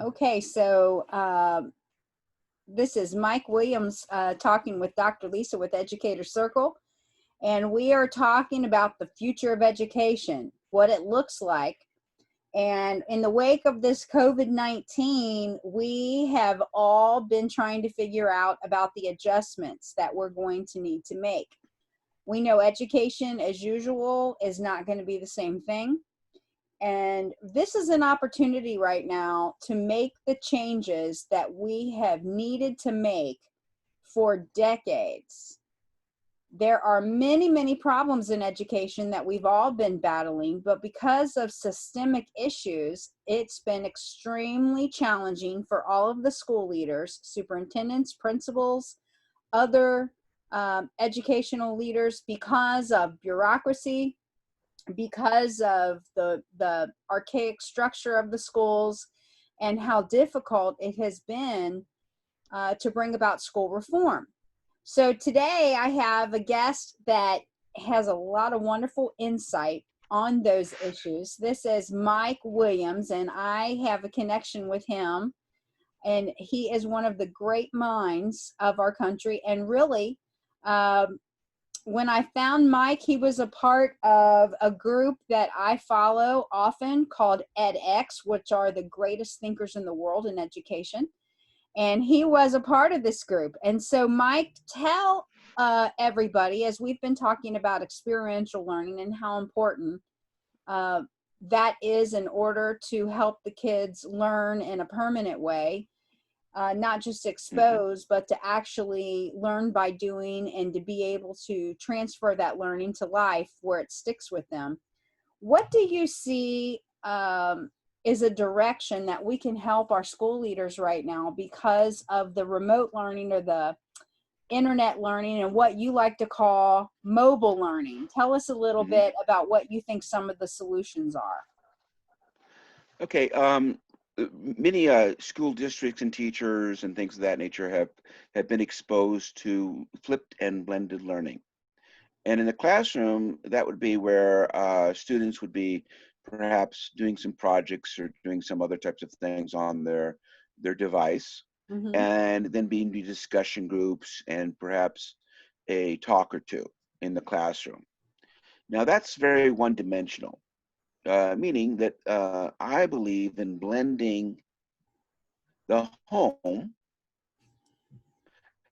Okay, so this is Mike Williams talking with Dr. Lisa with Educator Circle, and we are talking about the future of education, what it looks like. And in the wake of this COVID-19, we have all been trying to figure out about the adjustments that we're going to need to make. We know education, as usual, is not going to be the same thing. And this is an opportunity right now to make the changes that we have needed to make for decades. There are many, many problems in education that we've all been battling, but because of systemic issues, it's been extremely challenging for all of the school leaders, superintendents, principals, other educational leaders, because of bureaucracy, because of the archaic structure of the schools, and how difficult it has been to bring about school reform. So today I have a guest that has a lot of wonderful insight on those issues. This is Mike Williams, and I have a connection with him, and he is one of the great minds of our country. And really, when I found Mike, he was a part of a group that I follow often called edX, which are the greatest thinkers in the world in education. And he was a part of this group. And so, Mike, tell everybody, as we've been talking about experiential learning and how important that is in order to help the kids learn in a permanent way, not just expose, but to actually learn by doing and to be able to transfer that learning to life where it sticks with them. What do you see is a direction that we can help our school leaders right now because of the remote learning or the internet learning and what you like to call mobile learning? Tell us a little bit about what you think some of the solutions are. Okay. Many school districts and teachers and things of that nature have been exposed to flipped and blended learning. And in the classroom, that would be where students would be perhaps doing some projects or doing some other types of things on their device, Mm-hmm. and then being discussion groups and perhaps a talk or two in the classroom. Now that's very one-dimensional, meaning that I believe in blending the home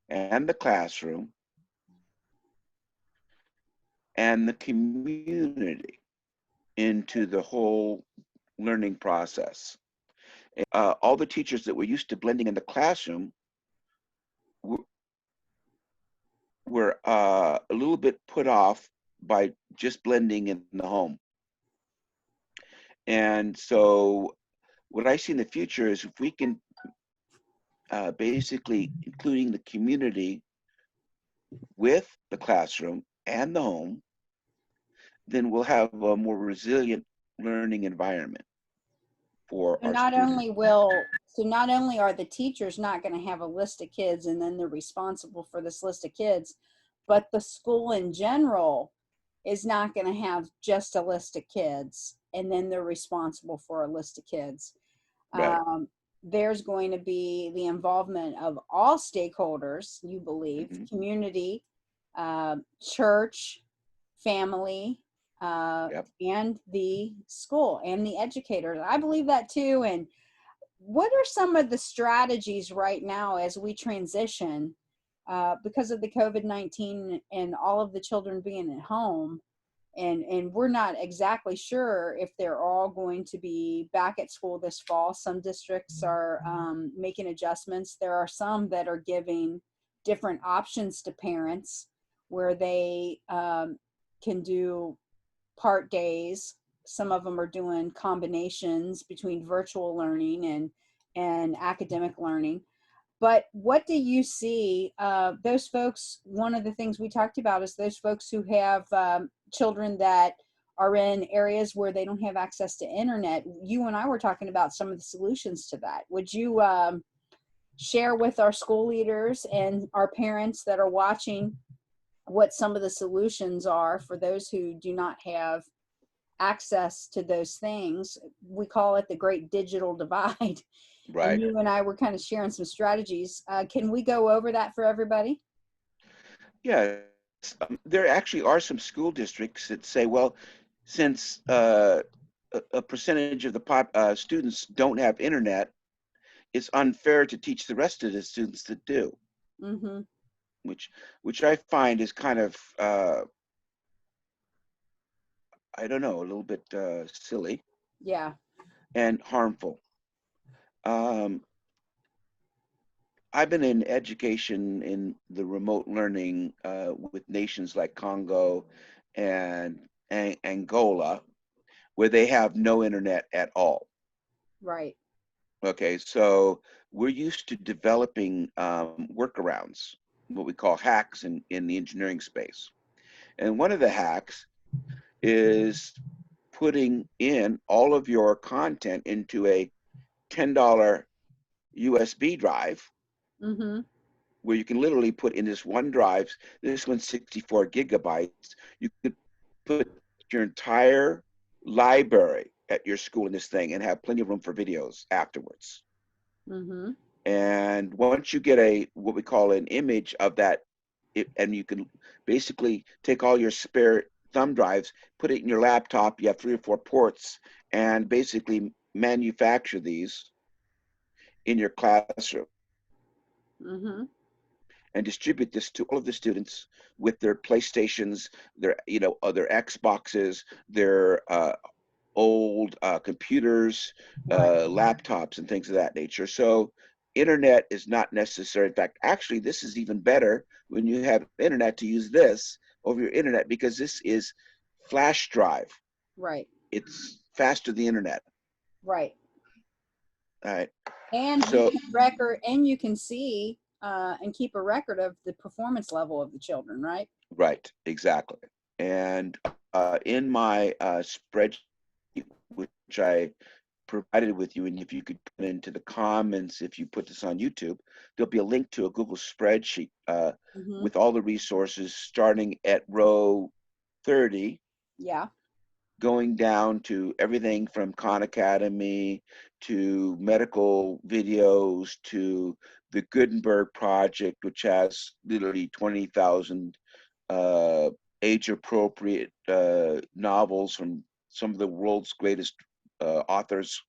and the classroom and the community into the whole learning process. All the teachers that were used to blending in the classroom were a little bit put off by just blending in the home. And so what I see in the future is if we can basically including the community with the classroom and the home, then we'll have a more resilient learning environment for So our not students. only will, so not only are the teachers not going to have a list of kids and then they're responsible for this list of kids, but the school in general is not going to have just a list of kids and then they're responsible for a list of kids. Right. There's going to be the involvement of all stakeholders, you believe, Hmm. community, church, family, Yep. and the school and the educators. I believe that too. And what are some of the strategies right now as we transition because of the COVID-19 and all of the children being at home? And we're not exactly sure if they're all going to be back at school this fall. Some districts are making adjustments. There are some that are giving different options to parents where they can do part days. Some of them are doing combinations between virtual learning and academic learning. But what do you see? Those folks, one of the things we talked about is those folks who have children that are in areas where they don't have access to internet. You and I were talking about some of the solutions to that. Would you share with our school leaders and our parents that are watching what some of the solutions are for those who do not have access to those things. We call it the great digital divide. And Right. you and I were kind of sharing some strategies. Can we go over that for everybody? Yeah. There actually are some school districts that say, well, since a percentage of the students don't have internet, it's unfair to teach the rest of the students that do, Mm-hmm. which which I find is kind of I don't know, a little bit silly Yeah. and harmful. Um, I've been in education in the remote learning with nations like Congo and Angola, where they have no internet at all. Right. Okay, so we're used to developing workarounds, what we call hacks in the engineering space. And one of the hacks is putting in all of your content into a $10 USB drive Mm-hmm. where you can literally put in this one drive, this one's 64 gigabytes. You could put your entire library at your school in this thing and have plenty of room for videos afterwards. Mm-hmm. And once you get a what we call an image of that, and you can basically take all your spare thumb drives, put it in your laptop. You have 3 or 4 ports, and basically manufacture these in your classroom Mm-hmm. and distribute this to all of the students with their PlayStations, their their Xboxes, their old computers, Right. laptops, and things of that nature. So internet is not necessary. In fact, actually, this is even better when you have internet to use this over your internet because this is flash drive. Right. It's faster than the internet. Right. All right. And you So can record and you can see and keep a record of the performance level of the children, right? right, exactly. And in my spreadsheet, which I provided with you, and if you could put into the comments, if you put this on YouTube, there'll be a link to a Google spreadsheet Mm-hmm. with all the resources starting at row 30, Yeah. going down to everything from Khan Academy to medical videos to the Gutenberg Project, which has literally 20,000 uh, age appropriate novels from some of the world's greatest authors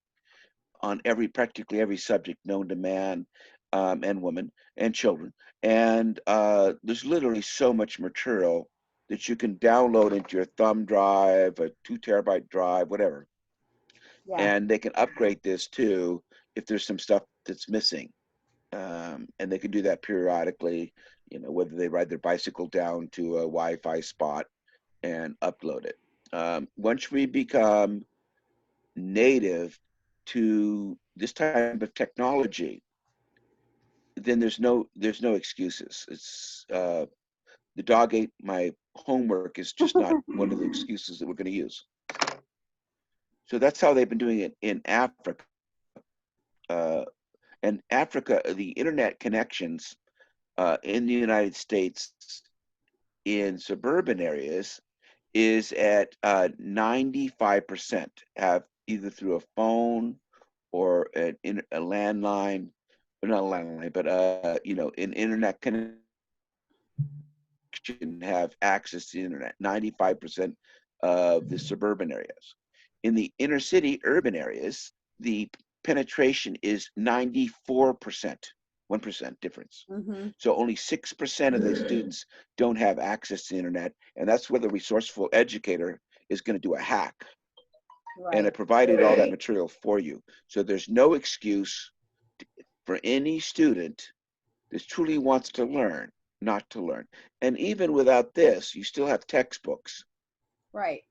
on practically every subject known to man and woman and children. And there's literally so much material that you can download into your thumb drive, a 2 terabyte drive, whatever. Yeah. And they can upgrade this too if there's some stuff that's missing. And they can do that periodically, whether they ride their bicycle down to a Wi-Fi spot and upload it. Once we become native to this type of technology, then there's no excuses. It's the dog ate my homework is just not one of the excuses that we're going to use. So that's how they've been doing it in Africa. Uh, and Africa, the internet connections in the United States in suburban areas is at 95% have either through a phone or a landline, or not a landline, but an internet connection, have access to the internet. 95% of the suburban areas. In the inner city, urban areas, the penetration is 94%, 1% difference. Mm-hmm. So only 6% of the students don't have access to the internet, and that's where the resourceful educator is going to do a hack. And Right. it provided all that material for you. So there's no excuse for any student that truly wants to learn not to learn. And even without this, you still have textbooks. Right.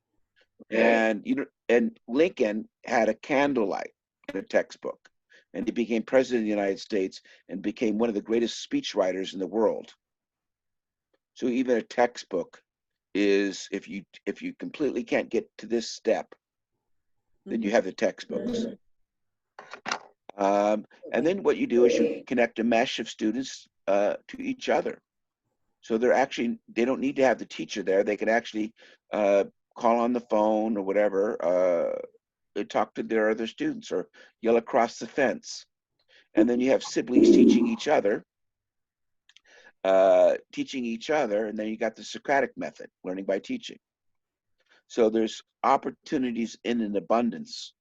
And and Lincoln had a candlelight in a textbook, and he became president of the United States and became one of the greatest speechwriters in the world. So even a textbook is, if you completely can't get to this step, then Mm-hmm. you have the textbooks. And then what you do is you connect a mesh of students to each other. So they don't need to have the teacher there. They can actually call on the phone or whatever, they talk to their other students or yell across the fence. And then you have siblings teaching each other, and then you got the Socratic method, learning by teaching. So there's opportunities in an abundance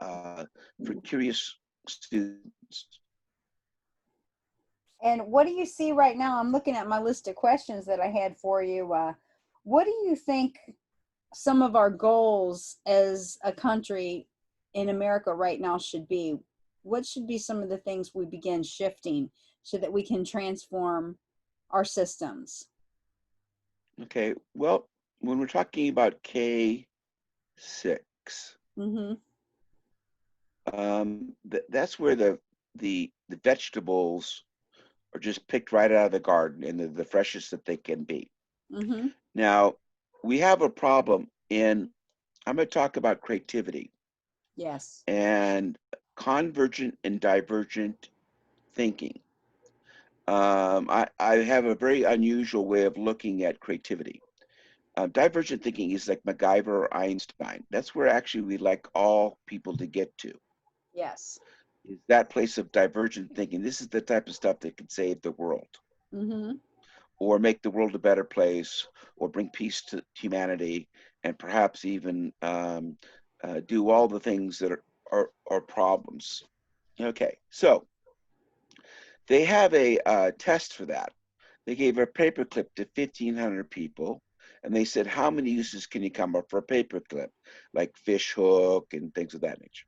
for curious students. And what do you see right now? I'm looking at my list of questions that I had for you. What do you think some of our goals as a country in America right now should be? What should be some of the things we begin shifting so that we can transform our systems? Okay, well, when we're talking about K6, Mm-hmm. that's where the vegetables are just picked right out of the garden and they're the freshest that they can be. Mm-hmm. Now, we have a problem I'm going to talk about creativity Yes. and convergent and divergent thinking. I have a very unusual way of looking at creativity. Divergent thinking is like MacGyver or Einstein. That's where actually we like all people to get to, Yes. is that place of divergent thinking. This is the type of stuff that can save the world Mm-hmm. or make the world a better place or bring peace to humanity and perhaps even do all the things that are problems. Okay, so they have a test for that. They gave a paperclip to 1,500 people, and they said, how many uses can you come up for a paperclip, like fish hook and things of that nature?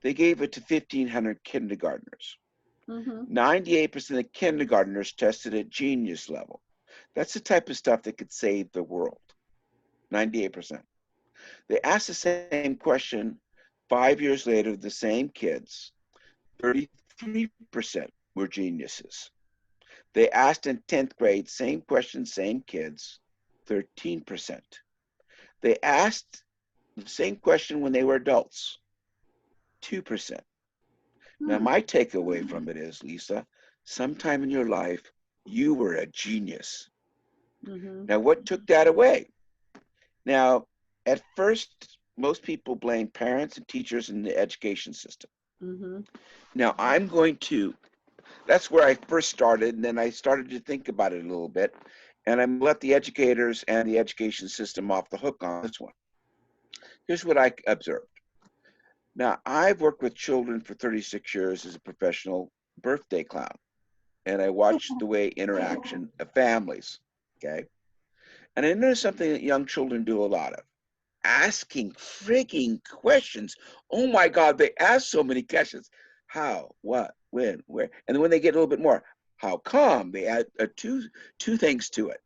They gave it to 1,500 kindergartners. Mm-hmm. 98% of kindergartners tested at genius level. That's the type of stuff that could save the world. 98%. They asked the same question 5 years later, the same kids. 33% were geniuses. They asked in 10th grade, same question, same kids, 13%. They asked the same question when they were adults, 2%. Now, Hmm. my takeaway from it is, Lisa, sometime in your life, you were a genius. Mm-hmm. Now, what took that away? Now, at first, most people blame parents and teachers in the education system. Mm-hmm. Now, that's where I first started, and then I started to think about it a little bit, and I'm let the educators and the education system off the hook on this one. Here's what I observed. Now, I've worked with children for 36 years as a professional birthday clown, and I watched the way interaction of families, okay? And I noticed something that young children do a lot of, asking freaking questions. Oh my God, they ask so many questions. How, what, when, where? And then when they get a little bit more, how come? They add two things to it.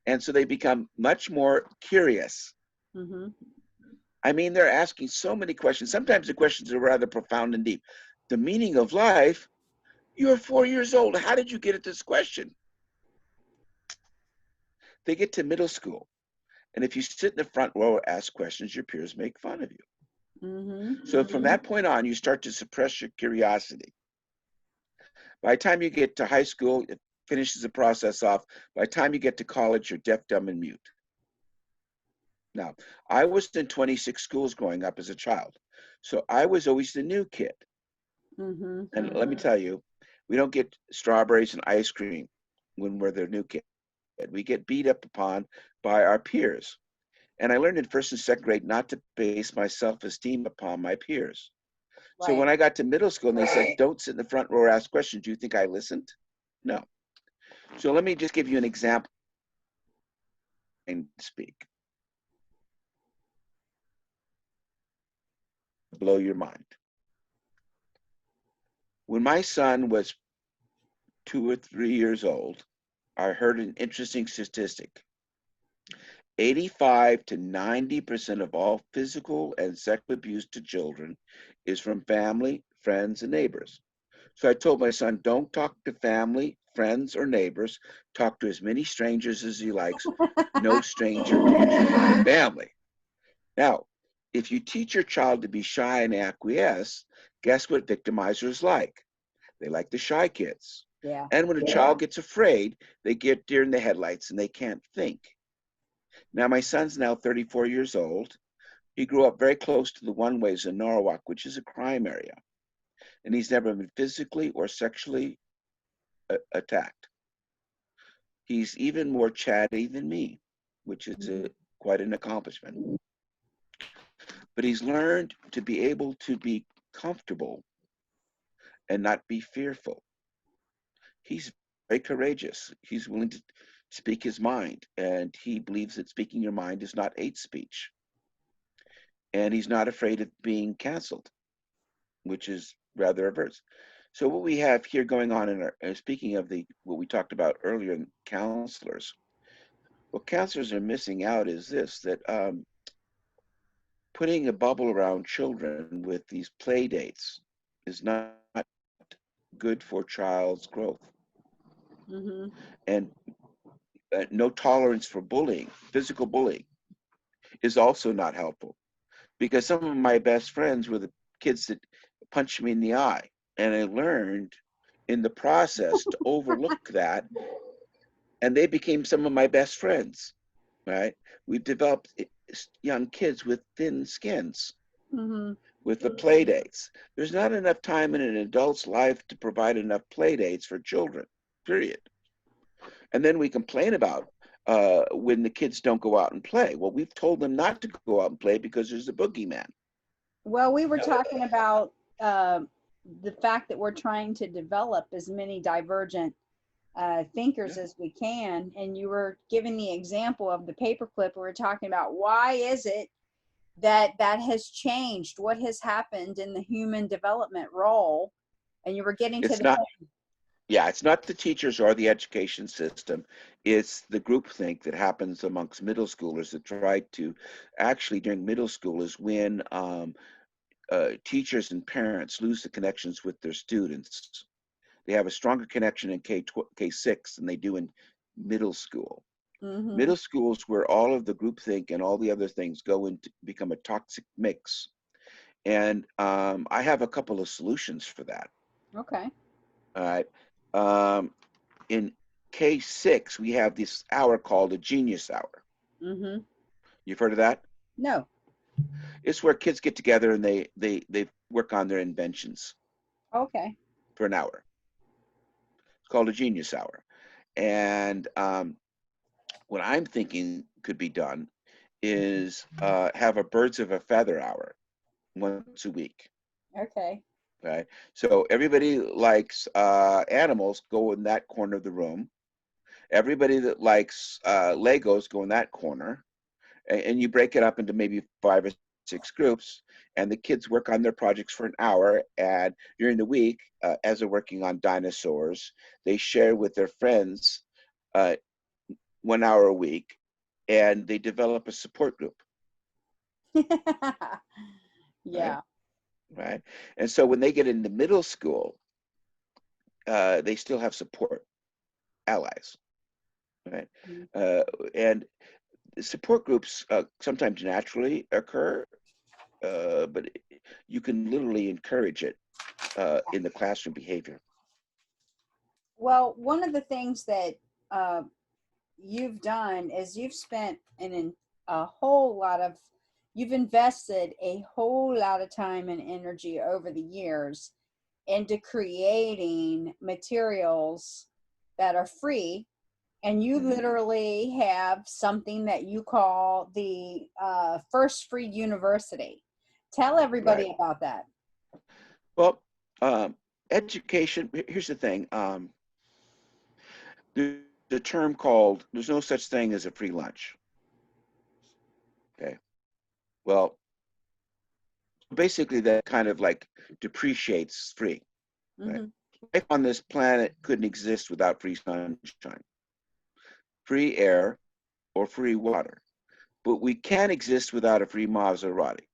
And so they become much more curious. Mm-hmm. I mean, they're asking so many questions. Sometimes the questions are rather profound and deep. The meaning of life, you're 4 years old. How did you get at this question? They get to middle school. And if you sit in the front row and ask questions, your peers make fun of you. Mm-hmm. So from that point on, you start to suppress your curiosity. By the time you get to high school, it finishes the process off. By the time you get to college, you're deaf, dumb, and mute. Now, I was in 26 schools growing up as a child. So I was always the new kid. Mm-hmm. And let me tell you, we don't get strawberries and ice cream when we're the new kid. We get beat up upon by our peers. And I learned in first and second grade not to base my self-esteem upon my peers. So Right. when I got to middle school and they said, don't sit in the front row or ask questions, do you think I listened? No. So let me just give you an example and speak. Blow your mind. When my son was 2 or 3 years old, I heard an interesting statistic. 85 to 90% of all physical and sexual abuse to children is from family, friends, and neighbors. So I told my son, don't talk to family, friends, or neighbors. Talk to as many strangers as he likes. No stranger to my family. Now, if you teach your child to be shy and acquiesce, guess what victimizers like? They like the shy kids. Yeah. And when a child gets afraid, they get deer in the headlights and they can't think. Now, my son's now 34 years old. He grew up very close to the one-ways in Norwalk, which is a crime area, and he's never been physically or sexually attacked. He's even more chatty than me, which is quite an accomplishment. But he's learned to be able to be comfortable and not be fearful. He's very courageous. He's willing to speak his mind, and he believes that speaking your mind is not hate speech. And he's not afraid of being canceled, which is rather averse. So what we have here going on in our, speaking of the what we talked about earlier in counselors, what counselors are missing out is this, that putting a bubble around children with these play dates is not good for child's growth. Mm-hmm. And no tolerance for bullying, physical bullying, is also not helpful, because some of my best friends were the kids that punched me in the eye, and I learned in the process to overlook that, and they became some of my best friends. Right? We've developed young kids with thin skins Mm-hmm. with the play dates. There's not enough time in an adult's life to provide enough play dates for children, period. And then we complain about when the kids don't go out and play. Well, we've told them not to go out and play because there's a boogeyman. Well, we were talking about the fact that we're trying to develop as many divergent thinkers Yeah. as we can. And you were giving the example of the paperclip. We were talking about why is it that that has changed? What has happened in the human development role? And you were getting to It's the not, point. yeah, it's not the teachers or the education system. It's the groupthink that happens amongst middle schoolers that try to actually during middle school is when teachers and parents lose the connections with their students. They have a stronger connection in K6 than they do in middle school. Mm-hmm. Middle school is where all of the groupthink and all the other things go into become a toxic mix. And I have a couple of solutions for that. Okay. All right. Um, in K6, we have this hour called a genius hour. Mm-hmm. You've heard of that? No. It's where kids get together and they work on their inventions Okay. for an hour. It's called a genius hour. And what I'm thinking could be done is have a birds of a feather hour once a week. Okay. Right. So everybody likes animals go in that corner of the room. Everybody that likes Legos go in that corner, and you break it up into maybe 5 or 6 groups, and the kids work on their projects for an hour. And during the week, as they're working on dinosaurs, they share with their friends uh, 1 hour a week, and they develop a support group. Right. Yeah. Right. And so when they get into middle school, they still have support allies. Right. Mhm. Uh, and support groups sometimes naturally occur, but you can literally encourage it in the classroom behavior. Well, one of the things that uh, you've done is you've spent a whole lot of, you've invested a whole lot of time and energy over the years into creating materials that are free. And you Mm-hmm. literally have something that you call the First Free University. Tell Right. everybody about that. Well, education, here's the thing. There's a term called, there's no such thing as a free lunch. Okay. Well, basically that kind of like depreciates free. Right. Hmm. Life on this planet couldn't exist without free sunshine, free air, or free water. But we can exist without a free Maserati.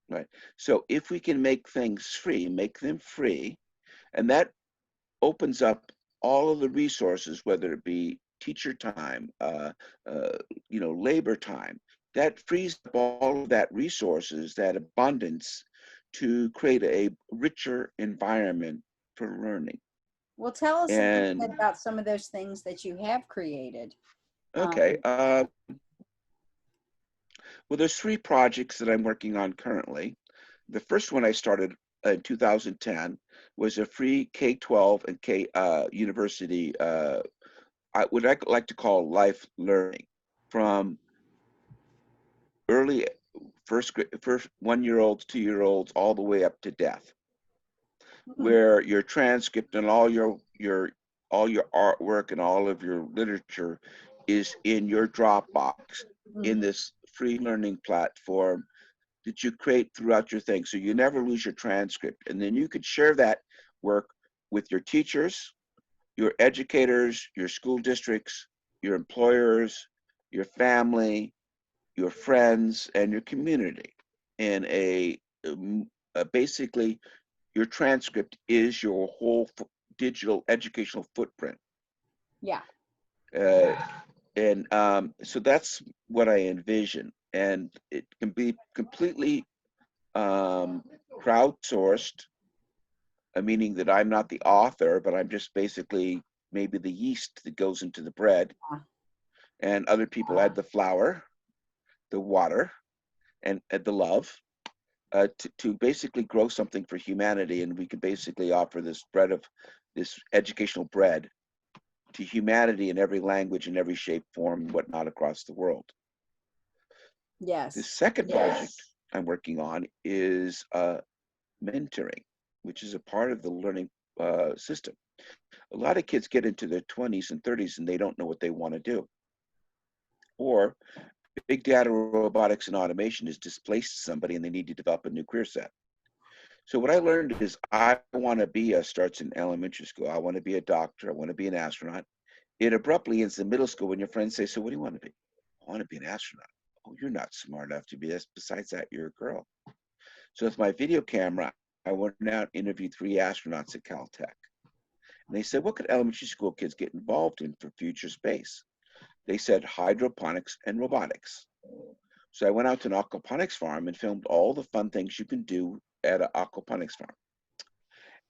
Right. So if we can make things free, make them free, and that opens up all of the resources, whether it be teacher time, uh, labor time, that frees up all of that resources, that abundance, to create a richer environment for learning. Well, tell us a little And bit about some of those things that you have created. okay, Um, Well, there's three projects that I'm working on currently. The first one I started in 2010 was a free K-12 and K university. I would like to call life learning from early first 1 year olds, 2 year olds, all the way up to death, Mhm. where your transcript and all your artwork and all of your literature is in your Dropbox in Mhm. this free learning platform that you create throughout your thing. So you never lose your transcript. And then you could share that work with your teachers, your educators, your school districts, your employers, your family, your friends, and your community. And basically, your transcript is your whole digital educational footprint. Yeah. Uh, and so that's what I envision. And it can be completely um, crowdsourced, meaning that I'm not the author, but I'm just basically maybe the yeast that goes into the bread, and other people add the flour, the water, and the love to basically grow something for humanity. And we can basically offer this educational bread to humanity in every language, in every shape, form, and whatnot across the world. The Yes. second project I'm working on is mentoring, which is a part of the learning system. A lot of kids get into their 20s and 30s and they don't know what they want to do. Or big data, robotics, and automation has displaced somebody and they need to develop a new career set. So what I learned is I want to be starts in elementary school. I want to be a doctor. I want to be an astronaut. It abruptly ends in middle school when your friends say, "So what do you want to be?" "I want to be an astronaut." "Oh, you're not smart enough to be this. Besides that, you're a girl." So with my video camera, I went out and interviewed 3 astronauts at Caltech. And they said, "What could elementary school kids get involved in for future space?" They said hydroponics and robotics. So I went out to an aquaponics farm and filmed all the fun things you can do at an aquaponics farm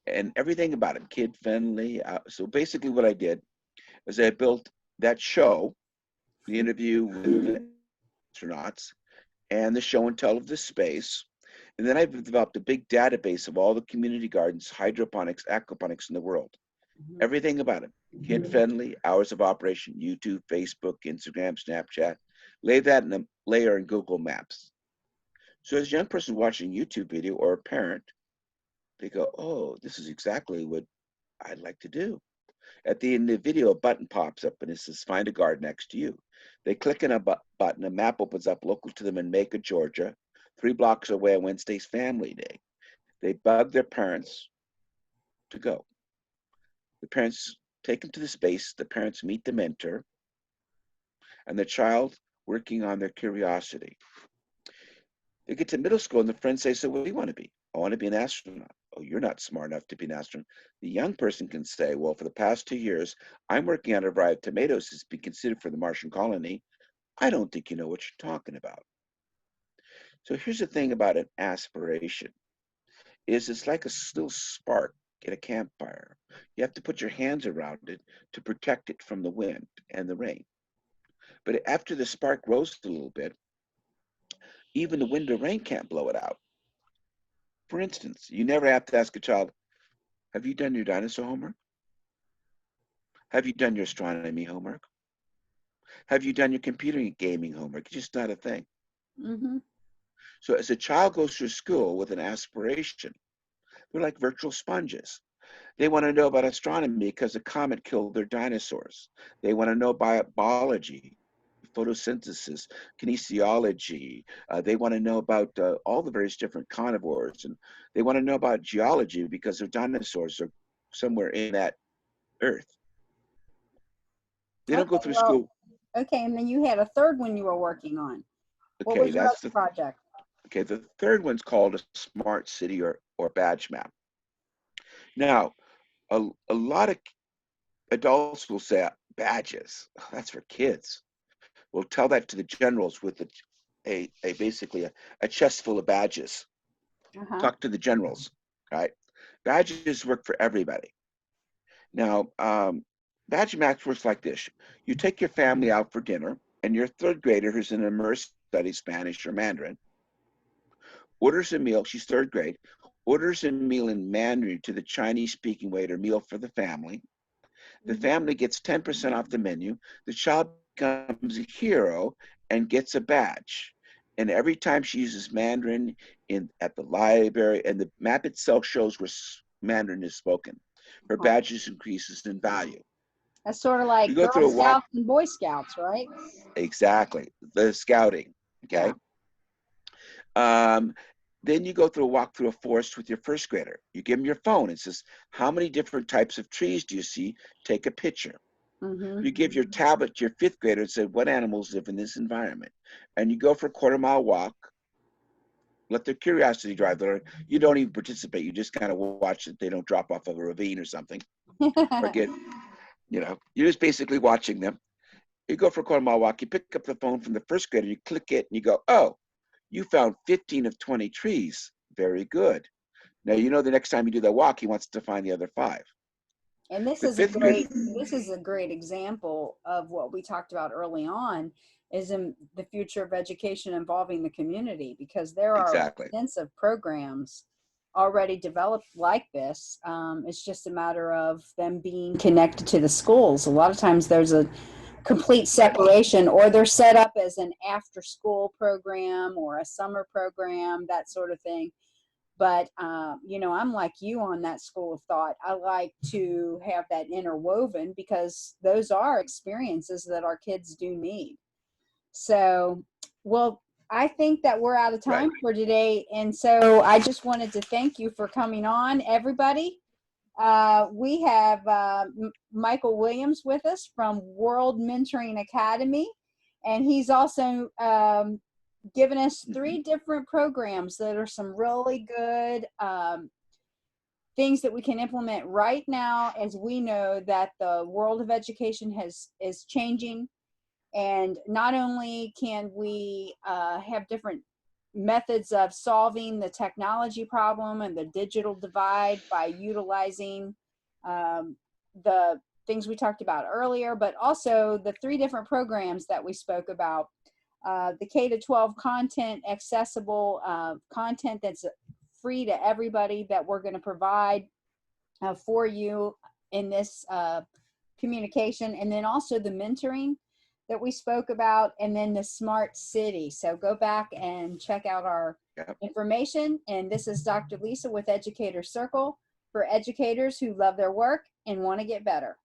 and everything about it, kid friendly. So basically, what I did is I built that show, the interview with the astronauts, and the show and tell of the space. And then I've developed a big database of all the community gardens, hydroponics, aquaponics in the world. Mhm. Everything about it. Kid friendly, hours of operation, YouTube, Facebook, Instagram, Snapchat. Lay that in a layer in Google Maps. So as a young person watching a YouTube video or a parent, they go, "Oh, this is exactly what I'd like to do." At the end of the video, a button pops up and it says, "Find a garden next to you." They click on a button, a map opens up local to them in Macon, Georgia, 3 blocks away on Wednesday's Family Day. They bug their parents to go. The parents take them to the space, the parents meet the mentor, and the child working on their curiosity. They get to middle school and the friends say, "So what do you want to be?" "I want to be an astronaut." "Oh, you're not smart enough to be an astronaut." The young person can say, "Well, for the past 2 years, I'm working on a variety of tomatoes that's been considered for the Martian colony. I don't think you know what you're talking about." So here's the thing about an aspiration is it's like a little spark in a campfire. You have to put your hands around it to protect it from the wind and the rain. But after the spark grows a little bit, even the wind or rain can't blow it out. For instance, you never have to ask a child, "Have you done your dinosaur homework? Have you done your astronomy homework? Have you done your computer gaming homework?" It's just not a thing. Mhm. So as a child goes through school with an aspiration, they're like virtual sponges. They want to know about astronomy because a comet killed their dinosaurs. They want to know biology, photosynthesis, kinesiology. They want to know about all the various different carnivores. And they want to know about geology because their dinosaurs are somewhere in that earth. They don't go Okay. through Well. school. Okay. And then you had a third one you were working on. What Okay, was your that's other the project? okay. The third one's called a smart city or badge map. Now, a lot of adults will say badges. That's for kids. We'll tell that to the generals with a basically a chest full of badges. Uh-huh. Talk to the generals, right? Badges work for everybody. Now, badge match works like this. You take your family out for dinner, and your third grader who's in an immersive studies Spanish or Mandarin, orders a meal, she's third grade, orders a meal in Mandarin to the Chinese-speaking waiter, meal for the family. The family gets 10% off the menu. The child becomes a hero and gets a badge. And every time she uses Mandarin at the library, and the map itself shows where Mandarin is spoken, her badges increases in value. That's sort of You like go Girl through a walk, Scouts and Boy Scouts, right? exactly, the scouting, okay? Then you go through a walk through a forest with your first grader. You give them your phone. It says, how many different types of trees do you see? Take a picture. You give your tablet to your fifth grader and say, what animals live in this environment? And you go for a quarter-mile walk. Let their curiosity drive them. You don't even participate. You just kind of watch that they don't drop off of a ravine or something, or get, you're just basically watching them. You go for a quarter-mile walk. You pick up the phone from the first grader. You click it, and you go, oh, you found 15 of 20 trees. Very good. Now, the next time you do that walk, he wants to find the other 5. And this The is a fifth grade, great example of what we talked about early on, is in the future of education involving the community, because there are exactly. extensive programs already developed like this. It's just a matter of them being connected to the schools. A lot of times there's a complete separation, or they're set up as an after school program or a summer program, that sort of thing. But I'm like you on that school of thought. I like to have that interwoven, because those are experiences that our kids do need. So, well, I think that we're out of time for today, and so I just wanted to thank you for coming on, everybody. We have Michael Williams with us from World Mentoring Academy, and he's also given us 3 different programs that are some really good things that we can implement right now, as we know that the world of education is changing. And not only can we have different methods of solving the technology problem and the digital divide by utilizing the things we talked about earlier, but also the 3 different programs that we spoke about. The K-12 content, accessible content that's free to everybody, that we're going to provide for you in this communication. And then also the mentoring that we spoke about, and then the smart city. So go back and check out our information. And this is Dr. Lisa with Educator Circle, for educators who love their work and want to get better.